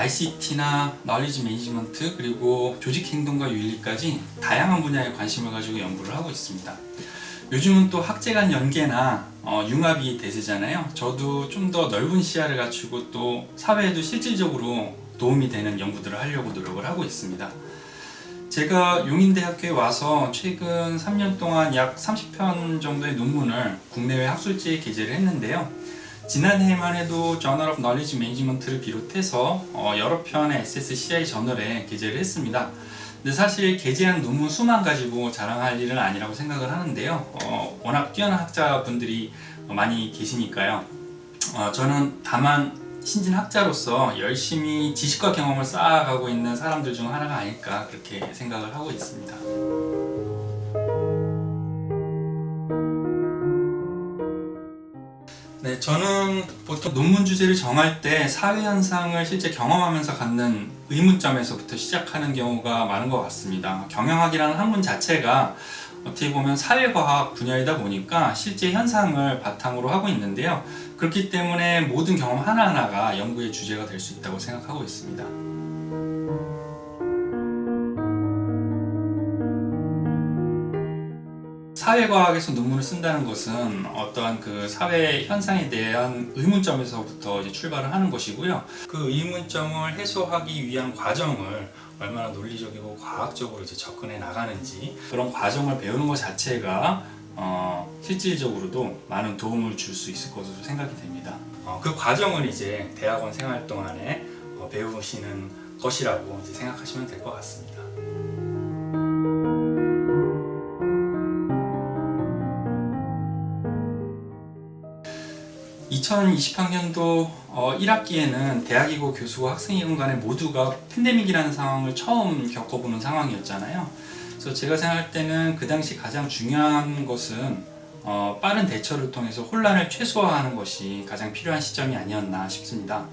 ICT나 Knowledge Management 그리고 조직 행동과 윤리까지 다양한 분야에 관심을 가지고 연구를 하고 있습니다. 요즘은 또 학제 간 연계나 융합이 대세잖아요. 저도 좀 더 넓은 시야를 갖추고 또 사회에도 실질적으로 도움이 되는 연구들을 하려고 노력을 하고 있습니다. 제가 용인대학교에 와서 최근 3년 동안 약 30편 정도의 논문을 국내외 학술지에 게재를 했는데요. 지난해에만 해도 Journal of Knowledge Management를 비롯해서 여러 편의 SSCI 저널에 게재를 했습니다. 근데 사실 게재한 논문 수만 가지고 자랑할 일은 아니라고 생각을 하는데요. 워낙 뛰어난 학자분들이 많이 계시니까요. 저는 다만 신진학자로서 열심히 지식과 경험을 쌓아가고 있는 사람들 중 하나가 아닐까 그렇게 생각을 하고 있습니다. 네, 저는 보통 논문 주제를 정할 때 사회 현상을 실제 경험하면서 갖는 의문점에서부터 시작하는 경우가 많은 것 같습니다. 경영학이라는 학문 자체가 어떻게 보면 사회과학 분야이다 보니까 실제 현상을 바탕으로 하고 있는데요. 그렇기 때문에 모든 경험 하나하나가 연구의 주제가 될 수 있다고 생각하고 있습니다. 사회과학에서 논문을 쓴다는 것은 어떠한 그 사회 현상에 대한 의문점에서부터 이제 출발을 하는 것이고요. 그 의문점을 해소하기 위한 과정을 얼마나 논리적이고 과학적으로 이제 접근해 나가는지 그런 과정을 배우는 것 자체가 실질적으로도 많은 도움을 줄 수 있을 것으로 생각이 됩니다. 그 과정을 이제 대학원 생활 동안에 배우시는 것이라고 이제 생각하시면 될 것 같습니다. 2020학년도 1학기에는 대학이고 교수고 학생이고 간에 모두가 팬데믹이라는 상황을 처음 겪어보는 상황이었잖아요. 그래서 제가 생각할 때는 그 당시 가장 중요한 것은 빠른 대처를 통해서 혼란을 최소화하는 것이 가장 필요한 시점이 아니었나 싶습니다.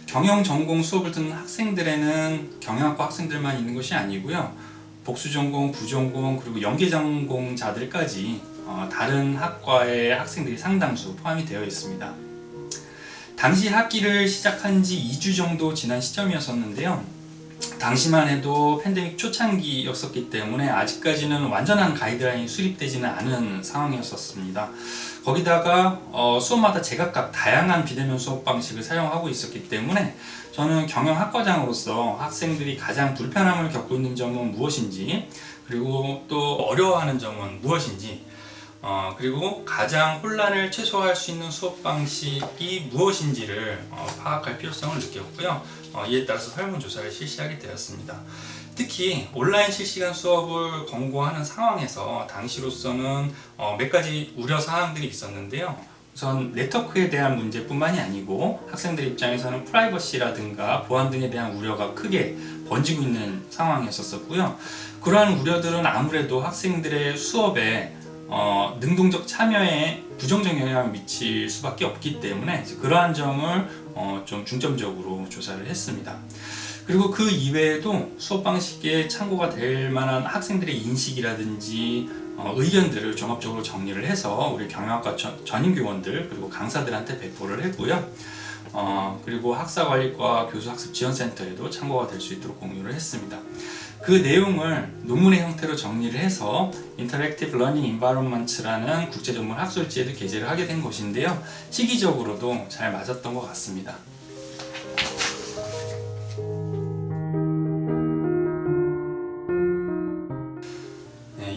경영 전공 수업을 듣는 학생들에는 경영학과 학생들만 있는 것이 아니고요. 복수 전공, 부전공, 그리고 연계 전공자들까지 다른 학과의 학생들이 상당수 포함이 되어 있습니다. 당시 학기를 시작한 지 2주 정도 지난 시점이었었는데요. 당시만 해도 팬데믹 초창기였었기 때문에 아직까지는 완전한 가이드라인이 수립되지는 않은 상황이었습니다. 거기다가 수업마다 제각각 다양한 비대면 수업 방식을 사용하고 있었기 때문에 저는 경영학과장으로서 학생들이 가장 불편함을 겪고 있는 점은 무엇인지, 그리고 또 어려워하는 점은 무엇인지, 그리고 가장 혼란을 최소화할 수 있는 수업 방식이 무엇인지를 파악할 필요성을 느꼈고요. 이에 따라서 설문조사를 실시하게 되었습니다. 특히 온라인 실시간 수업을 권고하는 상황에서 당시로서는 몇 가지 우려 사항들이 있었는데요. 우선 네트워크에 대한 문제뿐만이 아니고 학생들 입장에서는 프라이버시라든가 보안 등에 대한 우려가 크게 번지고 있는 상황이었었고요. 그러한 우려들은 아무래도 학생들의 수업에 능동적 참여에 부정적 영향을 미칠 수밖에 없기 때문에 그러한 점을 좀 중점적으로 조사를 했습니다. 그리고 그 이외에도 수업 방식에 참고가 될 만한 학생들의 인식이라든지 의견들을 종합적으로 정리를 해서 우리 경영학과 전임교원들 그리고 강사들한테 배포를 했고요. 그리고 학사관리과 교수학습지원센터에도 참고가 될 수 있도록 공유를 했습니다. 그 내용을 논문의 형태로 정리를 해서 Interactive Learning Environments라는 국제전문 학술지에도 게재를 하게 된 것인데요. 시기적으로도 잘 맞았던 것 같습니다.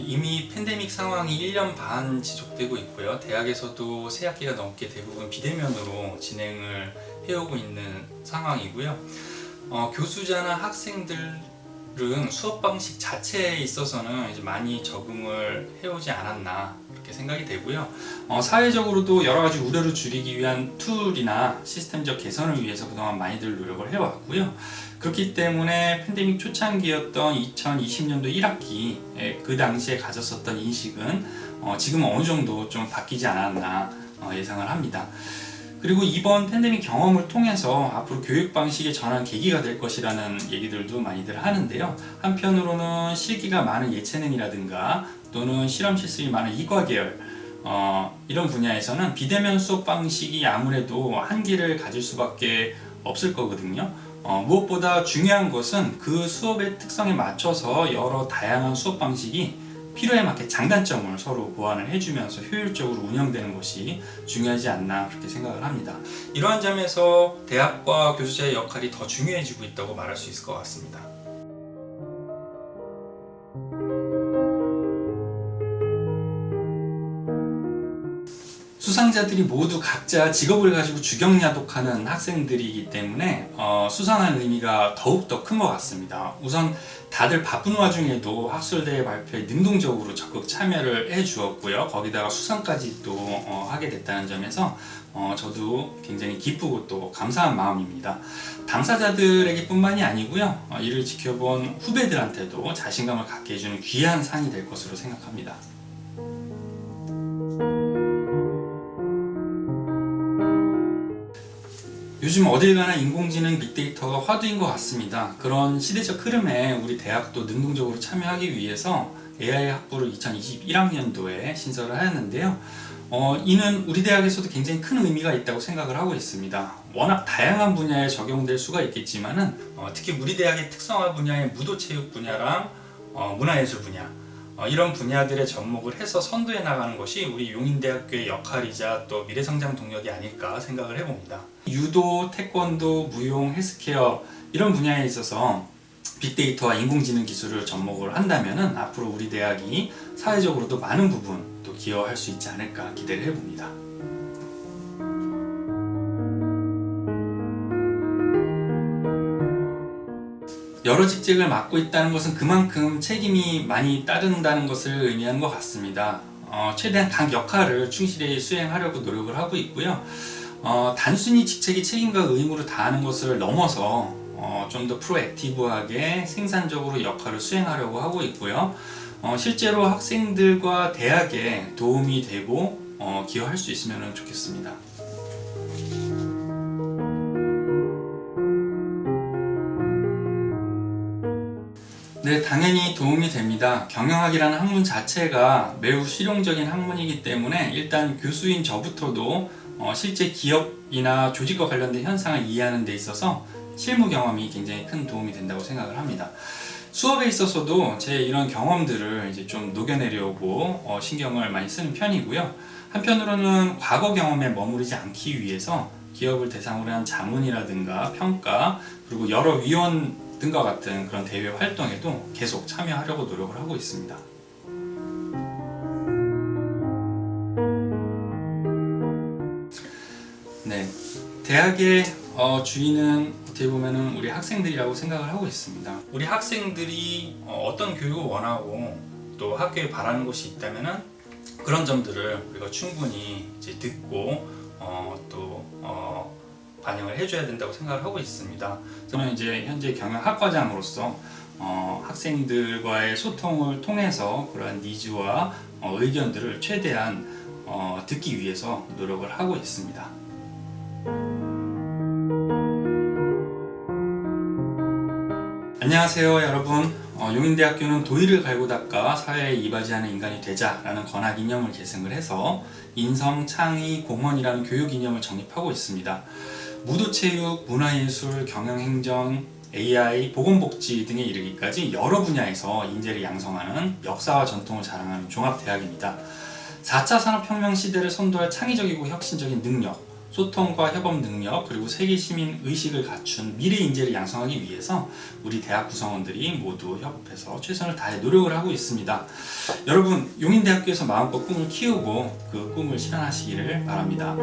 이미 팬데믹 상황이 1년 반 지속되고 있고요. 대학에서도 새 학기가 넘게 대부분 비대면으로 진행을 해오고 있는 상황이고요. 교수자나 학생들은 수업 방식 자체에 있어서는 이제 많이 적응을 해오지 않았나 그렇게 생각이 되고요. 사회적으로도 여러 가지 우려를 줄이기 위한 툴이나 시스템적 개선을 위해서 그동안 많이들 노력을 해왔고요. 그렇기 때문에 팬데믹 초창기였던 2020년도 1학기 그 당시에 가졌었던 인식은 지금은 어느 정도 좀 바뀌지 않았나 예상을 합니다. 그리고 이번 팬데믹 경험을 통해서 앞으로 교육 방식의 전환 계기가 될 것이라는 얘기들도 많이들 하는데요. 한편으로는 실기가 많은 예체능이라든가 또는 실험 실습이 많은 이과 계열 이런 분야에서는 비대면 수업 방식이 아무래도 한계를 가질 수밖에 없을 거거든요. 무엇보다 중요한 것은 그 수업의 특성에 맞춰서 여러 다양한 수업 방식이 필요에 맞게 장단점을 서로 보완을 해주면서 효율적으로 운영되는 것이 중요하지 않나 그렇게 생각을 합니다. 이러한 점에서 대학과 교수자의 역할이 더 중요해지고 있다고 말할 수 있을 것 같습니다. 수상자들이 모두 각자 직업을 가지고 주경야독하는 학생들이기 때문에 수상한 의미가 더욱더 큰 것 같습니다. 우선 다들 바쁜 와중에도 학술대회 발표에 능동적으로 적극 참여를 해주었고요. 거기다가 수상까지 또 하게 됐다는 점에서 저도 굉장히 기쁘고 또 감사한 마음입니다. 당사자들에게 뿐만이 아니고요. 이를 지켜본 후배들한테도 자신감을 갖게 해주는 귀한 상이 될 것으로 생각합니다. 요즘 어딜 가나 인공지능 빅데이터가 화두인 것 같습니다. 그런 시대적 흐름에 우리 대학도 능동적으로 참여하기 위해서 AI 학부를 2021학년도에 신설을 하였는데요. 이는 우리 대학에서도 굉장히 큰 의미가 있다고 생각을 하고 있습니다. 워낙 다양한 분야에 적용될 수가 있겠지만은 특히 우리 대학의 특성화 분야인 무도체육 분야랑 문화예술 분야 이런 분야들에 접목을 해서 선도해 나가는 것이 우리 용인대학교의 역할이자 또 미래성장 동력이 아닐까 생각을 해봅니다. 유도, 태권도, 무용, 헬스케어 이런 분야에 있어서 빅데이터와 인공지능 기술을 접목을 한다면 앞으로 우리 대학이 사회적으로도 많은 부분 또 기여할 수 있지 않을까 기대를 해봅니다. 여러 직책을 맡고 있다는 것은 그만큼 책임이 많이 따른다는 것을 의미하는 것 같습니다. 최대한 각 역할을 충실히 수행하려고 노력을 하고 있고요. 단순히 직책이 책임과 의무를 다하는 것을 넘어서 좀 더 프로액티브하게 생산적으로 역할을 수행하려고 하고 있고요. 실제로 학생들과 대학에 도움이 되고 기여할 수 있으면 좋겠습니다. 네, 당연히 도움이 됩니다. 경영학이라는 학문 자체가 매우 실용적인 학문이기 때문에 일단 교수인 저부터도 실제 기업이나 조직과 관련된 현상을 이해하는 데 있어서 실무 경험이 굉장히 큰 도움이 된다고 생각을 합니다. 수업에 있어서도 제 이런 경험들을 이제 좀 녹여내려고 신경을 많이 쓰는 편이고요. 한편으로는 과거 경험에 머무르지 않기 위해서 기업을 대상으로 한 자문이라든가 평가 그리고 여러 위원 등과 같은 그런 대외 활동에도 계속 참여하려고 노력을 하고 있습니다. 네, 대학의 주인은 어떻게 보면은 우리 학생들이라고 생각을 하고 있습니다. 우리 학생들이 어떤 교육을 원하고 또 학교에 바라는 것이 있다면은 그런 점들을 우리가 충분히 이제 듣고 반영을 해줘야 된다고 생각을 하고 있습니다. 저는 이제 현재 경영학과장으로서 학생들과의 소통을 통해서 그러한 니즈와 의견들을 최대한 듣기 위해서 노력을 하고 있습니다. 안녕하세요 여러분. 용인대학교는 도의를 갈고 닦아 사회에 이바지하는 인간이 되자라는 권학 이념을 계승을 해서 인성, 창의, 공헌이라는 교육 이념을 정립하고 있습니다. 무도체육, 문화예술, 경영행정, AI, 보건복지 등에 이르기까지 여러 분야에서 인재를 양성하는 역사와 전통을 자랑하는 종합대학입니다. 4차 산업혁명 시대를 선도할 창의적이고 혁신적인 능력, 소통과 협업 능력, 그리고 세계 시민 의식을 갖춘 미래 인재를 양성하기 위해서 우리 대학 구성원들이 모두 협업해서 최선을 다해 노력을 하고 있습니다. 여러분, 용인대학교에서 마음껏 꿈을 키우고 그 꿈을 실현하시기를 바랍니다.